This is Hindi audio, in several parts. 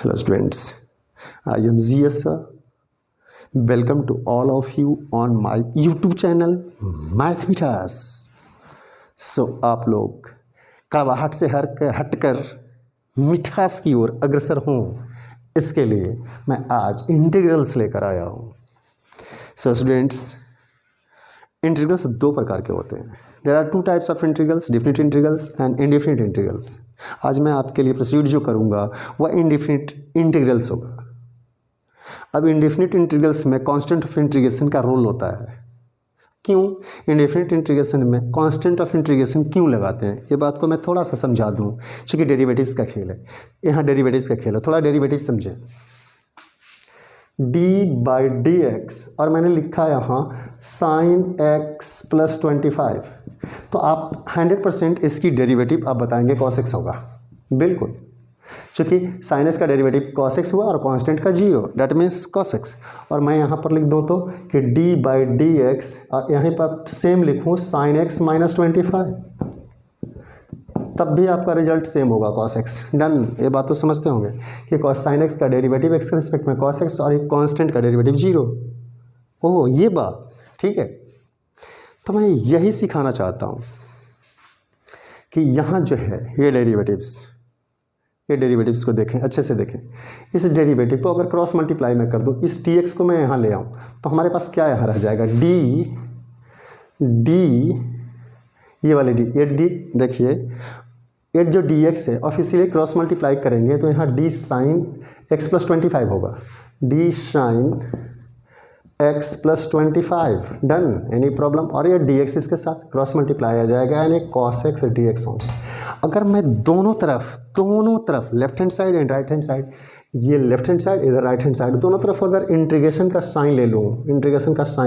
Hello students, I am ZS sir. Welcome to all of you on my YouTube channel मैथमिठास। आप लोग कड़वाहट से हटकर मिठास की ओर अग्रसर हों, इसके लिए मैं आज इंटीग्रल्स लेकर आया हूँ। स्टूडेंट्स, इंटीग्रल्स दो प्रकार के होते हैं। There are two types of integrals, definite integrals and indefinite integrals. आज मैं आपके लिए प्रोसीड जो करूँगा वह इनडेफिनिट इंटीग्रल्स होगा। अब इनडेफिनिट इंटीग्रल्स में कांस्टेंट ऑफ इंटीग्रेशन का रोल होता है। क्यों इनडेफिनिट इंटीग्रेशन में कांस्टेंट ऑफ इंटीग्रेशन क्यों लगाते हैं, ये बात को मैं थोड़ा सा समझा दूँ। चूँकि डेरिवेटिव्स का खेल है, यहाँ डेरिवेटिव्स का खेल है, थोड़ा डेरिवेटिव समझें। d/dx और मैंने लिखा यहाँ sin x + 25, तो आप 100% इसकी डेरिवेटिव आप बताएंगे cos x होगा। बिल्कुल, चूँकि sin x का डेरिवेटिव cos x हुआ और कांस्टेंट का 0, डेट मीन्स cos x। और मैं यहाँ पर लिख दूँ तो कि d/dx और यहीं पर सेम लिखूँ sin x - 25, तब भी आपका रिजल्ट सेम होगा cos x। डन, ये बात तो समझते होंगे कि sin x का डेरिवेटिव x के रिस्पेक्ट में cos x और एक कांस्टेंट का डेरिवेटिव 0। ओह, ये बात ठीक है। तो मैं यही सिखाना चाहता हूँ कि यहाँ जो है ये डेरिवेटिव्स को देखें, अच्छे से देखें। इस डेरिवेटिव को अगर क्रॉस मल्टीप्लाई मैं कर दूँ, इस dx को मैं यहाँ ले आऊँ, तो हमारे पास क्या यहाँ रह जाएगा, ये वाले डी, ये डी देखिए, ये जो dx है ऑफिशियली क्रॉस मल्टीप्लाई करेंगे तो यहाँ d sin x + 25 होगा, d sin x + 25। Done, any problem. और ये dx इसके साथ क्रॉस मल्टीप्लाई आ जाएगा, यानी cos x dx होगा। अगर मैं दोनों तरफ left hand side and right hand side, ये लेफ्ट हैंड साइड इधर राइट हैंड साइड, दोनों तरफ अगर इंटीग्रेशन का साइन ले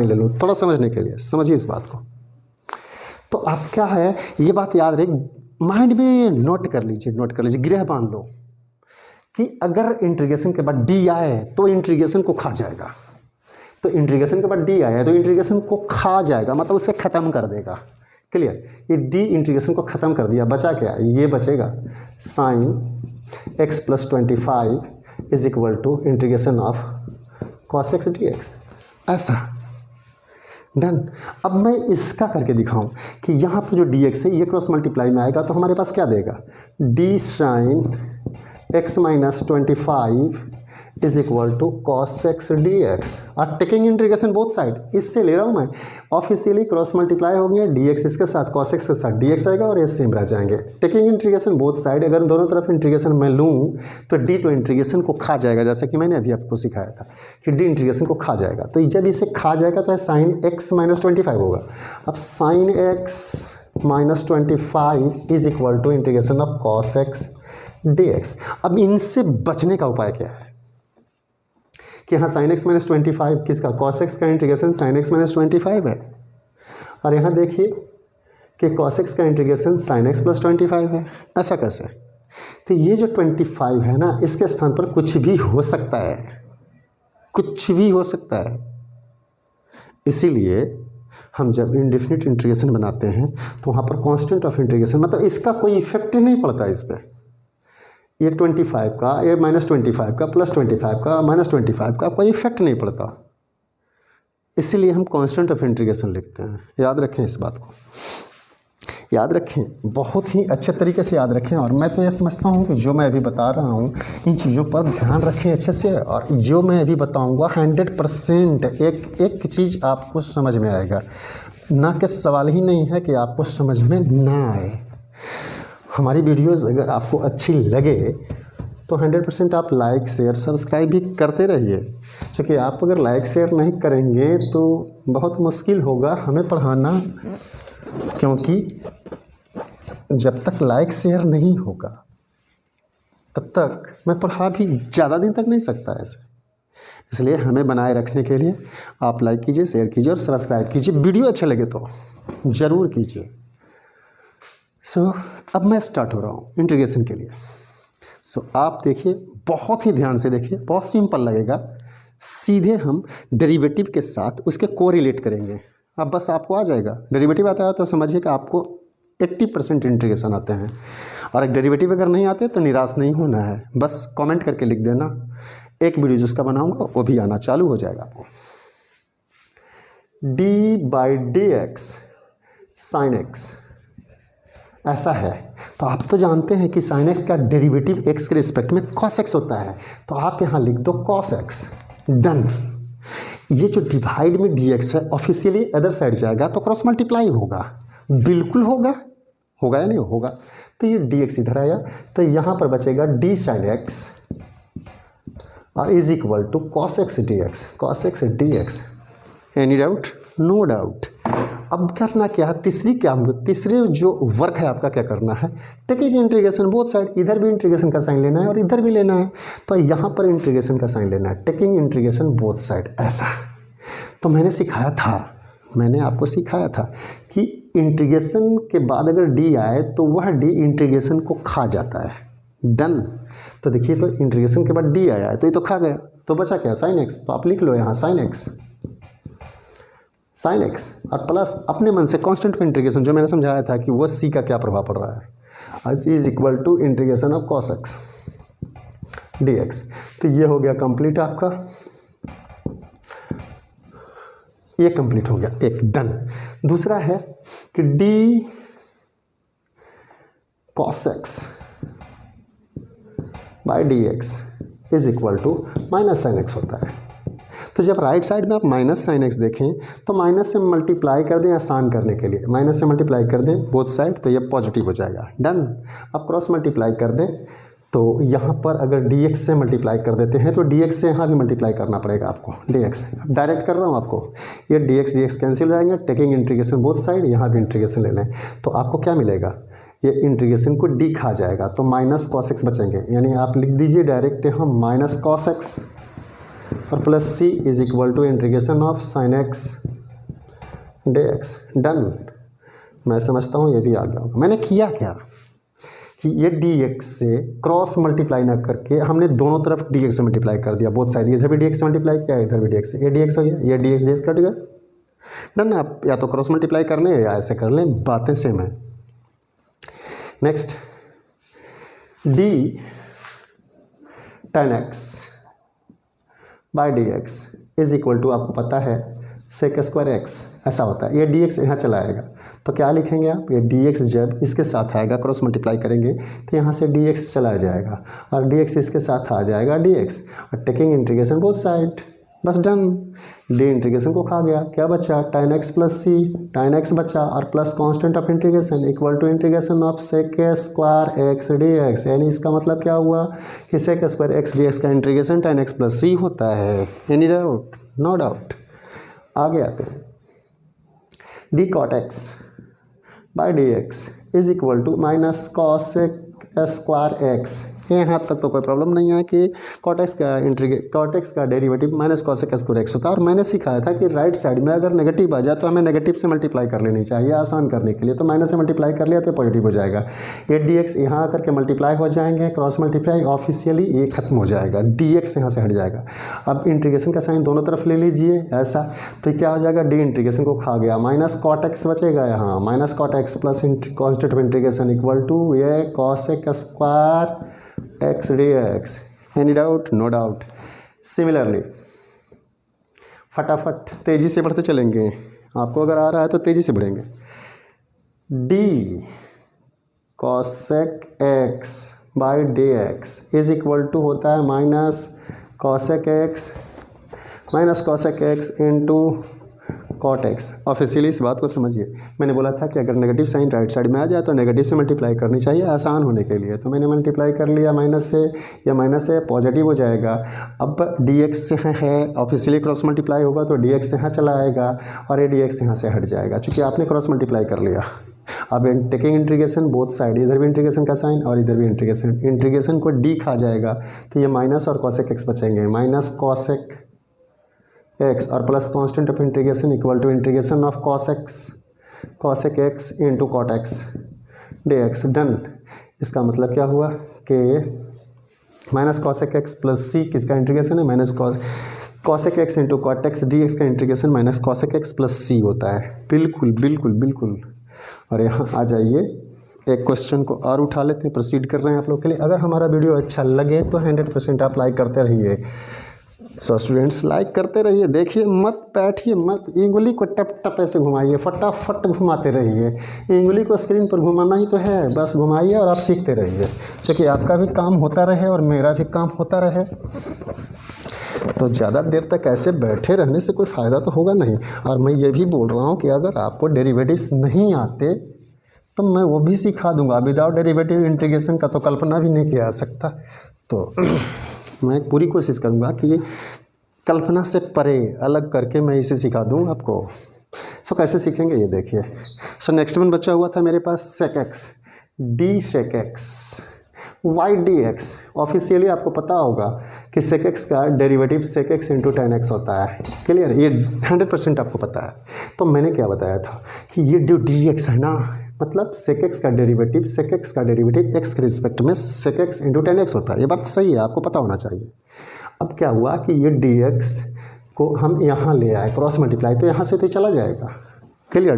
लूँ, थोड़ा समझने के लिए समझिए इस बात को। तो आप क्या है, ये बात याद रहे, माइंड में नोट कर लीजिए, गृह बांध लो कि अगर इंटीग्रेशन के बाद डी आए तो इंटीग्रेशन को खा जाएगा, मतलब उसे ख़त्म कर देगा। क्लियर, ये डी इंटीग्रेशन को ख़त्म कर दिया, बचा क्या, ये बचेगा sin x + 25 = integration of cos x dx, ऐसा। डन। अब मैं इसका करके दिखाऊं कि यहाँ पर जो dx है ये क्रॉस मल्टीप्लाई में आएगा, तो हमारे पास क्या देगा, d sin x - 25 = cos x dx। और टेकिंग इंटीग्रेशन बोथ साइड, इससे ले रहा हूँ मैं, ऑफिशियली क्रॉस मल्टीप्लाई हो गया, dx इसके साथ cos x के साथ dx आएगा और ये सेम रह जाएंगे। टेकिंग इंटीग्रेशन बोथ साइड, अगर दोनों तरफ इंटीग्रेशन मैं लूँ तो d तो इंटीग्रेशन को खा जाएगा, जैसा कि मैंने अभी आपको सिखाया था कि d इंटीग्रेशन को खा जाएगा। तो जब इसे खा जाएगा तो sin x - 25 होगा। अब sin x - 25 = integration of cos x dx। अब इनसे बचने का उपाय क्या है कि यहाँ sin x - 25 किसका, cos x का इंटीग्रेशन sin x - 25 है, और यहाँ देखिए कि cos x का इंटीग्रेशन sin x + 25 है। ऐसा कैसे? तो ये जो 25 है ना, इसके स्थान पर कुछ भी हो सकता है, इसीलिए हम जब इंडेफिनिट इंटीग्रेशन बनाते हैं तो वहाँ पर कांस्टेंट ऑफ इंटीग्रेशन, मतलब इसका कोई इफेक्ट नहीं पड़ता इस पर, ये 25 का, ये -25 का, +25 का, -25 का कोई इफेक्ट नहीं पड़ता, इसीलिए हम कांस्टेंट ऑफ इंटीग्रेशन लिखते हैं। याद रखें इस बात को, याद रखें, बहुत ही अच्छे तरीके से याद रखें। और मैं तो ये समझता हूँ कि जो मैं अभी बता रहा हूँ इन चीज़ों पर ध्यान रखें अच्छे से, और जो मैं अभी बताऊँगा 100% एक चीज़ आपको समझ में आएगा, ना कि सवाल ही नहीं है कि आपको समझ में ना आए। हमारी वीडियोज़ अगर आपको अच्छी लगे तो 100% आप लाइक शेयर सब्सक्राइब भी करते रहिए, क्योंकि आप अगर लाइक शेयर नहीं करेंगे तो बहुत मुश्किल होगा हमें पढ़ाना, क्योंकि जब तक लाइक शेयर नहीं होगा तब तक मैं पढ़ा भी ज़्यादा दिन तक नहीं सकता ऐसे। इसलिए हमें बनाए रखने के लिए आप लाइक कीजिए, शेयर कीजिए और सब्सक्राइब कीजिए। वीडियो अच्छा लगे तो ज़रूर कीजिए। अब मैं स्टार्ट हो रहा हूँ इंटीग्रेशन के लिए। आप देखिए, बहुत ही ध्यान से देखिए, बहुत सिंपल लगेगा। सीधे हम डेरिवेटिव के साथ उसके कोरिलेट करेंगे। अब बस आपको आ जाएगा, डेरिवेटिव आता है तो समझिए कि आपको 80% इंटीग्रेशन आते हैं। और एक डेरिवेटिव अगर नहीं आते तो निराश नहीं होना है, बस कमेंट करके लिख देना, एक वीडियो जिसका बनाऊंगा वो भी आना चालू हो जाएगा आपको। d/dx sin x ऐसा है, तो आप तो जानते हैं कि sin x का डेरिवेटिव x के रिस्पेक्ट में cos x होता है, तो आप यहाँ लिख दो cos x। डन। ये जो डिवाइड में dx है ऑफिशियली अदर साइड जाएगा तो क्रॉस मल्टीप्लाई होगा, बिल्कुल होगा, होगा या नहीं होगा। तो ये dx इधर आया तो यहाँ पर बचेगा d sin x और is equal to cos x dx। Any doubt? No doubt. अब करना क्या है, तीसरे जो वर्क है आपका क्या करना है, टेकिंग इंटीग्रेशन बोथ साइड, इधर भी इंटीग्रेशन का साइन लेना है और इधर भी लेना है, तो यहाँ पर इंटीग्रेशन का साइन लेना है, टेकिंग इंटीग्रेशन बोथ साइड ऐसा। तो मैंने आपको सिखाया था कि इंटीग्रेशन के बाद अगर डी आए तो वह डी इंटीग्रेशन को खा जाता है। डन। तो देखिए, तो इंटीग्रेशन के बाद डी आया है तो ये तो खा गया, तो बचा क्या, साइन एक्स। तो आप लिख लो यहाँ साइन एक्स और प्लस अपने मन से कांस्टेंट पे इंटीग्रेशन, जो मैंने समझाया था कि वो सी का क्या प्रभाव पड़ रहा है, is equal to integration of cos x dx। तो ये हो गया कंप्लीट आपका, ये कंप्लीट हो गया एक। डन। दूसरा है कि d cos x by d x is equal to minus sine x होता है। तो जब राइट साइड में आप माइनस साइन एक्स देखें तो माइनस से मल्टीप्लाई कर दें आसान करने के लिए, माइनस से मल्टीप्लाई कर दें बोथ साइड तो ये पॉजिटिव हो जाएगा। डन। अब क्रॉस मल्टीप्लाई कर दें तो यहाँ पर अगर dx से मल्टीप्लाई कर देते हैं तो dx से यहाँ भी मल्टीप्लाई करना पड़ेगा आपको, dx। डायरेक्ट कर रहा हूँ आपको, ये dx कैंसिल हो जाएंगे, टेकिंग इंटीग्रेशन बोथ साइड, यहाँ भी इंटीग्रेशन ले लें तो आपको क्या मिलेगा, ये इंटीग्रेशन को डी खा जाएगा तो माइनस कॉस एक्स बचेंगे, यानी आप लिख दीजिए डायरेक्ट यहाँ माइनस कॉस एक्स और plus C is equal to integration of sine x dx। Done. मैं समझता हूँ ये भी आ गया होगा। मैंने किया क्या कि ये dx से क्रॉस मल्टीप्लाई ना करके हमने दोनों तरफ dx से मल्टीप्लाई कर दिया बोथ साइड, इधर भी dx से मल्टीप्लाई किया, इधर भी dx से, ये dx हो गया, ये dx कट गया। डन। आप या तो क्रॉस मल्टीप्लाई कर लें या ऐसे कर लें, बातें सेम है। Next, d tan x by d x is equal to, आपको पता है सेक स्क्वायर एक्स ऐसा होता है, ये डी एक्स यहाँ चला आएगा तो क्या लिखेंगे आप, ये डी एक्स जब इसके साथ आएगा क्रॉस मल्टीप्लाई करेंगे तो यहाँ से डी एक्स चला जाएगा और डी एक्स इसके साथ आ जाएगा डी एक्स और टेकिंग इंटीग्रेशन बोथ साइड, बस डन। डी इंटीग्रेशन को खा गया, क्या बचा, tan x plus C, tan x बचा और plus constant of integration equal to integration of sec square x dx। यानी इसका मतलब क्या हुआ कि सेक स्क्वायर एक्स dx का integration tan x plus C होता है। Any doubt? No doubt. आगे आते हैं, d cot x by d x is equal to minus cos square x. यहाँ तक तो कोई प्रॉब्लम नहीं है कि कॉट एक्स का derivative minus cosec square x होता है। और मैंने सिखाया था कि राइट साइड में अगर नेगेटिव आ जाए तो हमें नेगेटिव से मल्टीप्लाई कर लेनी चाहिए आसान करने के लिए, तो माइनस से मल्टीप्लाई कर लिया तो पॉजिटिव हो जाएगा। ये dx यहाँ आकर के मल्टीप्लाई हो जाएंगे, क्रॉस मल्टीप्लाई ऑफिशियली ये खत्म हो जाएगा, dx यहाँ से हट जाएगा। अब इंटीग्रेशन का साइन दोनों तरफ ले लीजिए ऐसा, तो क्या हो जाएगा, डी इंटीग्रेशन को खा गया, माइनस कॉट एक्स बचेगा यहाँ, minus cot x plus constant of integration equal to ये cosec square x dx। Any doubt? No doubt. Similarly फटाफट तेजी से बढ़ते चलेंगे, आपको अगर आ रहा है तो तेजी से बढ़ेंगे। D cosec x by d x is equal to होता है minus cosec x into cot x. Officially इस बात को समझिए, मैंने बोला था कि अगर नेगेटिव साइन राइट साइड में आ जाए तो नेगेटिव से मल्टीप्लाई करनी चाहिए आसान होने के लिए, तो मैंने मल्टीप्लाई कर लिया माइनस से, या माइनस से पॉजिटिव हो जाएगा। अब dx से है ऑफिशियली क्रॉस मल्टीप्लाई होगा तो dx यहाँ चला आएगा और ये dx यहाँ से हट जाएगा चूँकि आपने क्रॉस मल्टीप्लाई कर लिया। अब टेकिंग इंटीग्रेशन बोथ साइड, इधर भी इंटीग्रेशन का साइन और इधर भी इंटीग्रेशन को डी खा जाएगा तो ये माइनस और कॉसेक एक्स बचेंगे, माइनस कॉसेक एक्स और plus constant of integration equal to integration of cosec x into cot x dx। Done. इसका मतलब क्या हुआ कि minus cosec x plus C किसका इंटीग्रेशन है, minus cosec x into cot x dx का integration minus cosec x plus C होता है। बिल्कुल बिल्कुल बिल्कुल और यहाँ आ जाइए, एक क्वेश्चन को और उठा लेते हैं, प्रोसीड कर रहे हैं आप लोग के लिए। अगर हमारा वीडियो अच्छा लगे तो 100% आप लाइक करते रहिए। सो स्टूडेंट्स लाइक करते रहिए, देखिए मत बैठिए, मत इंगली को टप टप ऐसे घुमाइए, फटाफट घुमाते रहिए। इंगली को स्क्रीन पर घुमाना ही तो है, बस घुमाइए और आप सीखते रहिए, क्योंकि आपका भी काम होता रहे और मेरा भी काम होता रहे। तो ज़्यादा देर तक ऐसे बैठे रहने से कोई फ़ायदा तो होगा नहीं। और मैं ये भी बोल रहा हूँ कि अगर आपको डेरिवेटिव्स नहीं आते तो मैं वो भी सिखा दूंगा। विदाउट डेरिवेटिव इंटीग्रेशन का तो कल्पना भी नहीं किया जा सकता। तो मैं पूरी कोशिश करूंगा कि कल्पना से परे अलग करके मैं इसे सिखा दूं आपको। सो कैसे सीखेंगे ये देखिए। सो नेक्स्ट वन बचा हुआ था मेरे पास sec x d sec x y d x. Officially आपको पता होगा कि सेक एक्स का derivative sec x into tan x होता है। क्लियर, ये 100% आपको पता है। तो मैंने क्या बताया था कि ये जो डी एक्स है ना, मतलब सेक एक्स का डेरिवेटिव एक्स के रिस्पेक्ट में sec x into tan x होता है। ये बात सही है, आपको पता होना चाहिए। अब क्या हुआ कि ये डी एक्स को हम यहाँ ले आए क्रॉस मल्टीप्लाई, तो यहाँ से तो चला जाएगा। Clear,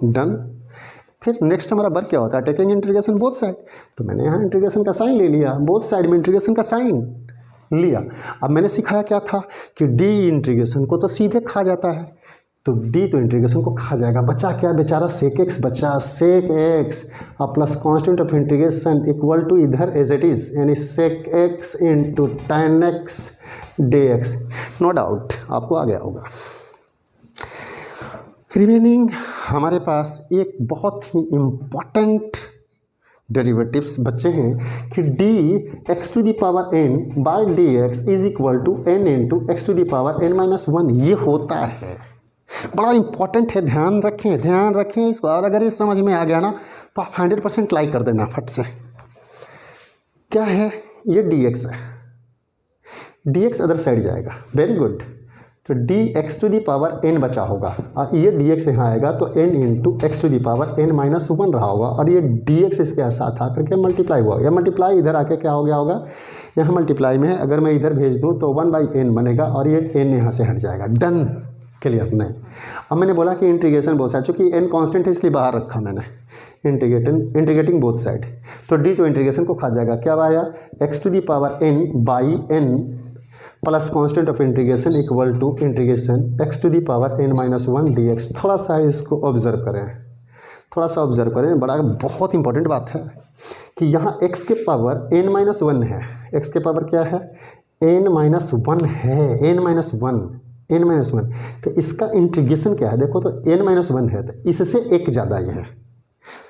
done. फिर नेक्स्ट हमारा वर्क क्या होता है, टेकिंग इंटीग्रेशन बोथ साइड। तो मैंने यहाँ इंटीग्रेशन का साइन ले लिया, बोथ साइड में इंटीग्रेशन का साइन लिया। अब मैंने सिखाया क्या था कि डी इंटीग्रेशन को तो सीधे खा जाता है, तो डी तो इंटीग्रेशन को खा जाएगा। बचा क्या बेचारा, सेक एक्स बचा, सेक एक्स और plus constant of integration equal to इधर एज इट इज, यानी sec x into tan x d x. No doubt आपको आ गया होगा। रिमेनिंग हमारे पास एक बहुत ही इम्पॉर्टेंट डेरिवेटिव्स बचे हैं कि d x to the power n by d x is equal to n into x to the power n minus one. ये होता है, बड़ा इंपॉर्टेंट है, ध्यान रखें इसको। और अगर ये समझ में आ गया ना तो आप 100% लाइक कर देना फट से। क्या है ये, डी एक्स है, डी एक्स अदर साइड जाएगा, वेरी गुड। तो d x to the power n बचा होगा और ये डी एक्स यहाँ आएगा तो n into x to the power n minus one रहा होगा, और ये डी एक्स इसके साथ आकर के मल्टीप्लाई हुआ। या मल्टीप्लाई इधर आके क्या हो गया होगा, यहाँ मल्टीप्लाई में है, अगर मैं इधर भेज दूँ तो 1/n बनेगा और ये n यहाँ से हट जाएगा। Done, clear. नहीं, अब मैंने बोला कि इंटीग्रेशन बोथ साइड, चूँकि n कांस्टेंट है इसलिए बाहर रखा मैंने, इंटीग्रेटिंग बोथ साइड। तो d तो इंटीग्रेशन को खा जाएगा, क्या आया x to the power n by n plus constant of integration equal to integration x to the power n minus one d x. थोड़ा सा इसको ऑब्जर्व करें, बड़ा बहुत इंपॉर्टेंट बात है कि यहाँ x के पावर n माइनस वन है, x के पावर क्या है, n माइनस वन है, n माइनस वन। तो इसका इंटीग्रेशन क्या है, देखो तो n माइनस वन है, तो इससे एक ज़्यादा ये है।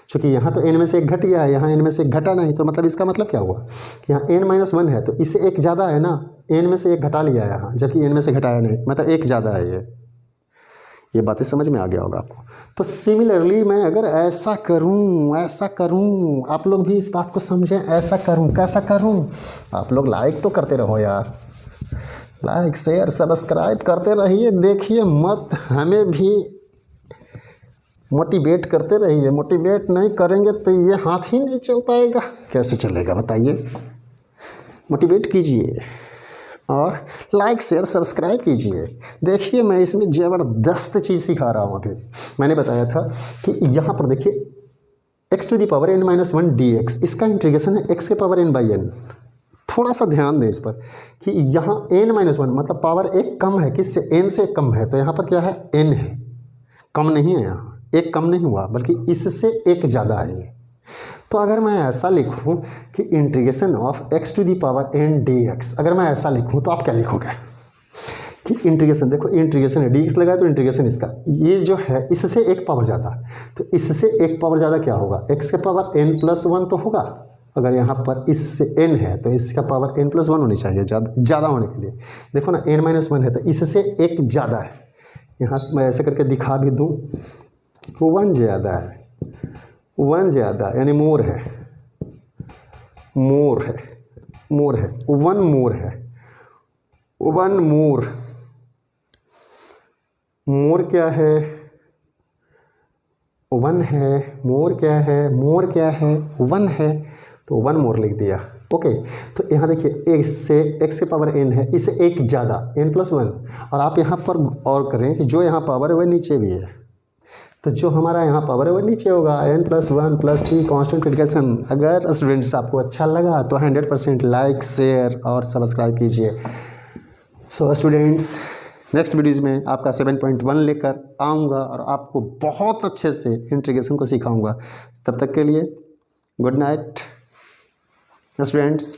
चूँकि यहाँ तो n में से एक घट गया है, यहाँ n में से एक घटा नहीं, तो मतलब इसका मतलब क्या हुआ कि यहाँ n माइनस वन है तो इससे एक ज़्यादा है ना, n में से एक घटा लिया है यहाँ, जबकि n में से घटाया नहीं, मतलब एक ज़्यादा है। ये बातें समझ में आ गया होगा आपको। तो सिमिलरली मैं अगर ऐसा करूँ, आप लोग भी इस बात को समझें, ऐसा करूँ, कैसा करूँ, आप लोग लाइक तो करते रहो यार, लाइक शेयर सब्सक्राइब करते रहिए, देखिए मत, हमें भी मोटिवेट करते रहिए। मोटिवेट नहीं करेंगे तो ये हाथ ही नहीं चल पाएगा, कैसे चलेगा बताइए। मोटिवेट कीजिए और लाइक शेयर सब्सक्राइब कीजिए। देखिए मैं इसमें ज़बरदस्त चीज़ सिखा रहा हूँ। अभी मैंने बताया था कि यहाँ पर देखिए x to the power n minus one d x, इसका इंटीग्रेशन है x के पावर n बाई n। थोड़ा सा ध्यान दें इस पर कि यहाँ n माइनस वन मतलब पावर एक कम है, किससे, n से कम है, तो यहाँ पर क्या है, n है, कम नहीं है, यहाँ एक कम नहीं हुआ बल्कि इससे एक ज़्यादा है। तो अगर मैं ऐसा लिखूँ कि integration of x to the power n d x, अगर मैं ऐसा लिखूँ तो आप क्या लिखोगे कि इंटीग्रेशन, देखो इंटीग्रेशन है, डी एक्स लगाए तो इंटीग्रेशन इसका, ये जो है इससे एक पावर ज़्यादा, तो इससे एक पावर ज़्यादा क्या होगा, x के पावर n प्लस वन तो होगा। अगर यहाँ पर इससे n है तो इसका पावर n प्लस वन होनी चाहिए, ज़्यादा होने के लिए। देखो ना n माइनस वन है तो इससे एक ज़्यादा है। यहाँ मैं ऐसे करके दिखा भी दूँ, वन ज़्यादा है, वन ज़्यादा यानी मोर है, वन मोर। मोर क्या है, वन है, मोर क्या है, वन है, तो वन मोर लिख दिया। ओके, तो यहाँ देखिए x के पावर n है, इससे एक ज़्यादा n प्लस वन, और आप यहाँ पर और करें कि जो यहाँ पावर है वह नीचे भी है, तो जो हमारा यहाँ पावर है वो नीचे होगा, n+1 + c कांस्टेंट इंटीग्रेशन। अगर स्टूडेंट्स आपको अच्छा लगा तो 100% लाइक, शेयर और सब्सक्राइब कीजिए। सो स्टूडेंट्स, नेक्स्ट वीडियोज़ में आपका 7.1 लेकर आऊँगा और आपको बहुत अच्छे से इंटीग्रेशन को सिखाऊंगा। तब तक के लिए गुड नाइट स्टूडेंट्स।